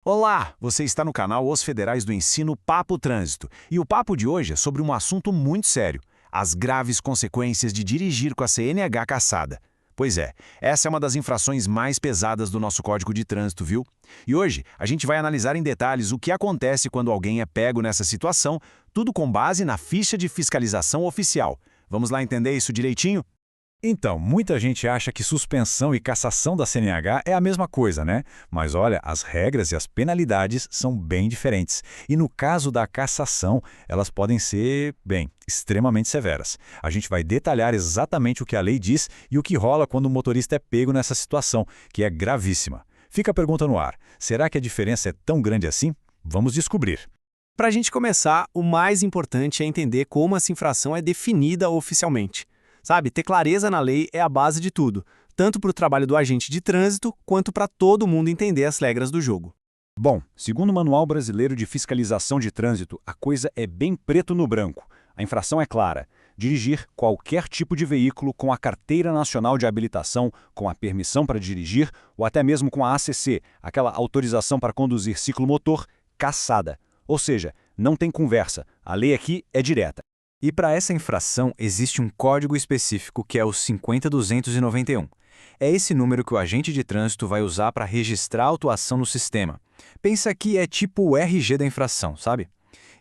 Olá, você está no canal Os Federais do Ensino Papo Trânsito. E o papo de hoje é sobre um assunto muito sério: as graves consequências de dirigir com a CNH cassada. Pois é, essa é uma das infrações mais pesadas do nosso Código de Trânsito, viu? E hoje a gente vai analisar em detalhes o que acontece quando alguém é pego nessa situação, tudo com base na ficha de fiscalização oficial. Vamos lá entender isso direitinho? Então, muita gente acha que suspensão e cassação da CNH é a mesma coisa, né? Mas olha, as regras e as penalidades são bem diferentes. E no caso da cassação, elas podem ser, bem, extremamente severas. A gente vai detalhar exatamente o que a lei diz e o que rola quando o motorista é pego nessa situação, que é gravíssima. Fica a pergunta no ar: será que a diferença é tão grande assim? Vamos descobrir. Para a gente começar, o mais importante é entender como essa infração é definida oficialmente. Sabe, ter clareza na lei é a base de tudo, tanto para o trabalho do agente de trânsito, quanto para todo mundo entender as regras do jogo. Bom, segundo o Manual Brasileiro de Fiscalização de Trânsito, a coisa é bem preto no branco. A infração é clara: dirigir qualquer tipo de veículo com a Carteira Nacional de Habilitação, com a permissão para dirigir, ou até mesmo com a ACC, aquela autorização para conduzir ciclomotor, cassada. Ou seja, não tem conversa, a lei aqui é direta. E para essa infração existe um código específico que é o 50291. É esse número que o agente de trânsito vai usar para registrar a autuação no sistema. Pensa que é tipo o RG da infração, sabe?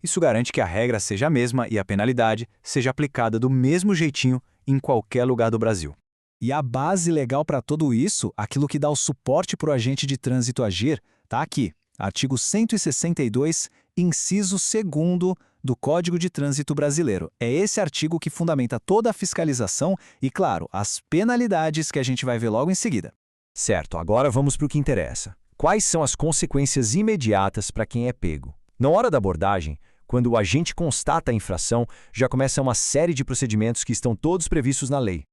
Isso garante que a regra seja a mesma e a penalidade seja aplicada do mesmo jeitinho em qualquer lugar do Brasil. E a base legal para tudo isso, aquilo que dá o suporte para o agente de trânsito agir, está aqui. Artigo 162, inciso 2º do Código de Trânsito Brasileiro. É esse artigo que fundamenta toda a fiscalização e, claro, as penalidades que a gente vai ver logo em seguida. Certo, agora vamos para o que interessa. Quais são as consequências imediatas para quem é pego? Na hora da abordagem, quando o agente constata a infração, já começa uma série de procedimentos que estão todos previstos na lei.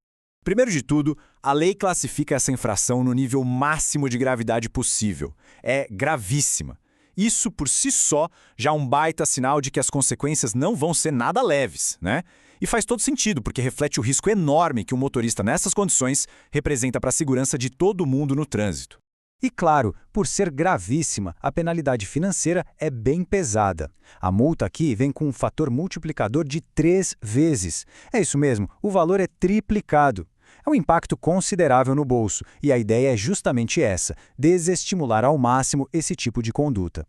Primeiro de tudo, a lei classifica essa infração no nível máximo de gravidade possível. É gravíssima. Isso, por si só, já é um baita sinal de que as consequências não vão ser nada leves, né? E faz todo sentido, porque reflete o risco enorme que um motorista nessas condições representa para a segurança de todo mundo no trânsito. E claro, por ser gravíssima, a penalidade financeira é bem pesada. A multa aqui vem com um fator multiplicador de 3 vezes. É isso mesmo, o valor é triplicado. É um impacto considerável no bolso, e a ideia é justamente essa: desestimular ao máximo esse tipo de conduta.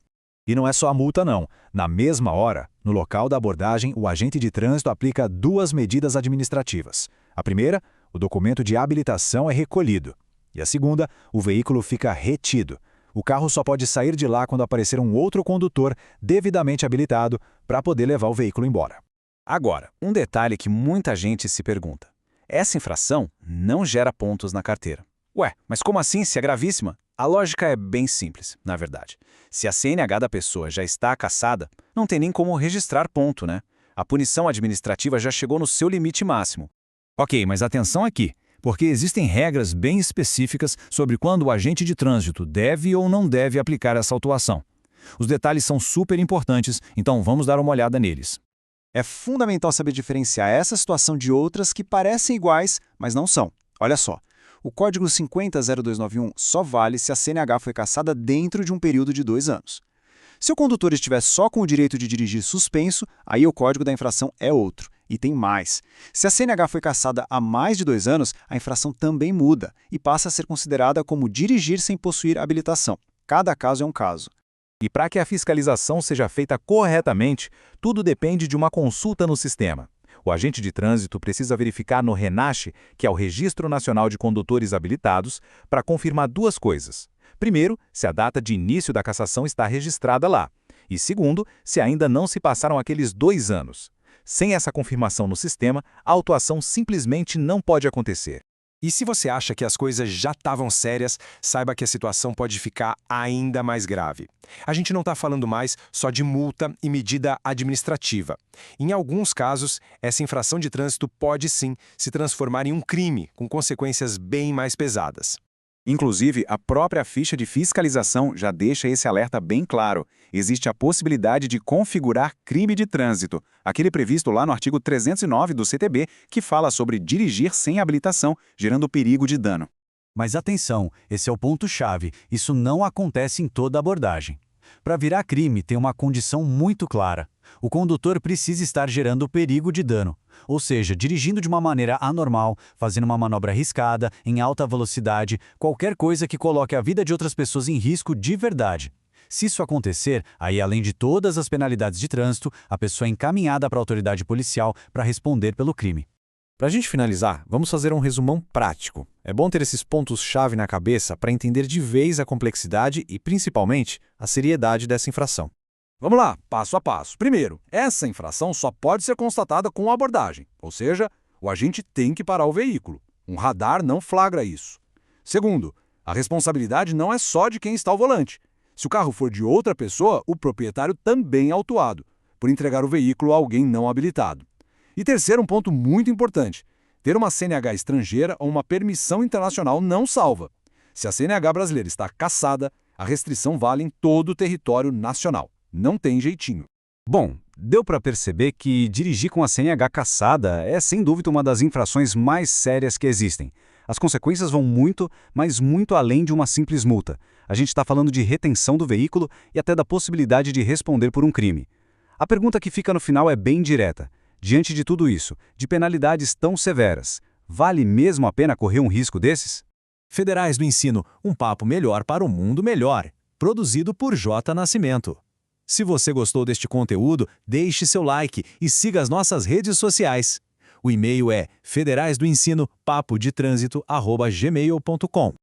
E não é só a multa não. Na mesma hora, no local da abordagem, o agente de trânsito aplica 2 medidas administrativas. A primeira, o documento de habilitação é recolhido. E a segunda, o veículo fica retido. O carro só pode sair de lá quando aparecer um outro condutor devidamente habilitado para poder levar o veículo embora. Agora, um detalhe que muita gente se pergunta: essa infração não gera pontos na carteira. Ué, mas como assim, se é gravíssima? A lógica é bem simples, na verdade. Se a CNH da pessoa já está cassada, não tem nem como registrar ponto, né? A punição administrativa já chegou no seu limite máximo. Ok, mas atenção aqui, porque existem regras bem específicas sobre quando o agente de trânsito deve ou não deve aplicar essa autuação. Os detalhes são super importantes, então vamos dar uma olhada neles. É fundamental saber diferenciar essa situação de outras que parecem iguais, mas não são. Olha só, o Código 500291 só vale se a CNH foi cassada dentro de um período de 2 anos. Se o condutor estiver só com o direito de dirigir suspenso, aí o código da infração é outro. E tem mais. Se a CNH foi cassada há mais de 2 anos, a infração também muda e passa a ser considerada como dirigir sem possuir habilitação. Cada caso é um caso. E para que a fiscalização seja feita corretamente, tudo depende de uma consulta no sistema. O agente de trânsito precisa verificar no RENACH, que é o Registro Nacional de Condutores Habilitados, para confirmar 2 coisas. Primeiro, se a data de início da cassação está registrada lá. E segundo, se ainda não se passaram aqueles 2 anos. Sem essa confirmação no sistema, a autuação simplesmente não pode acontecer. E se você acha que as coisas já estavam sérias, saiba que a situação pode ficar ainda mais grave. A gente não está falando mais só de multa e medida administrativa. Em alguns casos, essa infração de trânsito pode sim se transformar em um crime, com consequências bem mais pesadas. Inclusive, a própria ficha de fiscalização já deixa esse alerta bem claro. Existe a possibilidade de configurar crime de trânsito, aquele previsto lá no artigo 309 do CTB, que fala sobre dirigir sem habilitação, gerando perigo de dano. Mas atenção, esse é o ponto-chave, isso não acontece em toda abordagem. Para virar crime, tem uma condição muito clara. O condutor precisa estar gerando perigo de dano, ou seja, dirigindo de uma maneira anormal, fazendo uma manobra arriscada, em alta velocidade, qualquer coisa que coloque a vida de outras pessoas em risco de verdade. Se isso acontecer, aí além de todas as penalidades de trânsito, a pessoa é encaminhada para a autoridade policial para responder pelo crime. Para a gente finalizar, vamos fazer um resumão prático. É bom ter esses pontos-chave na cabeça para entender de vez a complexidade e, principalmente, a seriedade dessa infração. Vamos lá, passo a passo. Primeiro, essa infração só pode ser constatada com abordagem, ou seja, o agente tem que parar o veículo. Um radar não flagra isso. Segundo, a responsabilidade não é só de quem está ao volante. Se o carro for de outra pessoa, o proprietário também é autuado, por entregar o veículo a alguém não habilitado. E terceiro, um ponto muito importante. Ter uma CNH estrangeira ou uma permissão internacional não salva. Se a CNH brasileira está cassada, a restrição vale em todo o território nacional. Não tem jeitinho. Bom, deu para perceber que dirigir com a CNH cassada é sem dúvida uma das infrações mais sérias que existem. As consequências vão muito, mas muito além de uma simples multa. A gente está falando de retenção do veículo e até da possibilidade de responder por um crime. A pergunta que fica no final é bem direta. Diante de tudo isso, de penalidades tão severas, vale mesmo a pena correr um risco desses? Federais do Ensino, um papo melhor para o mundo melhor. Produzido por J. Nascimento. Se você gostou deste conteúdo, deixe seu like e siga as nossas redes sociais. O e-mail é federaisdoensino.papodetrânsito@gmail.com.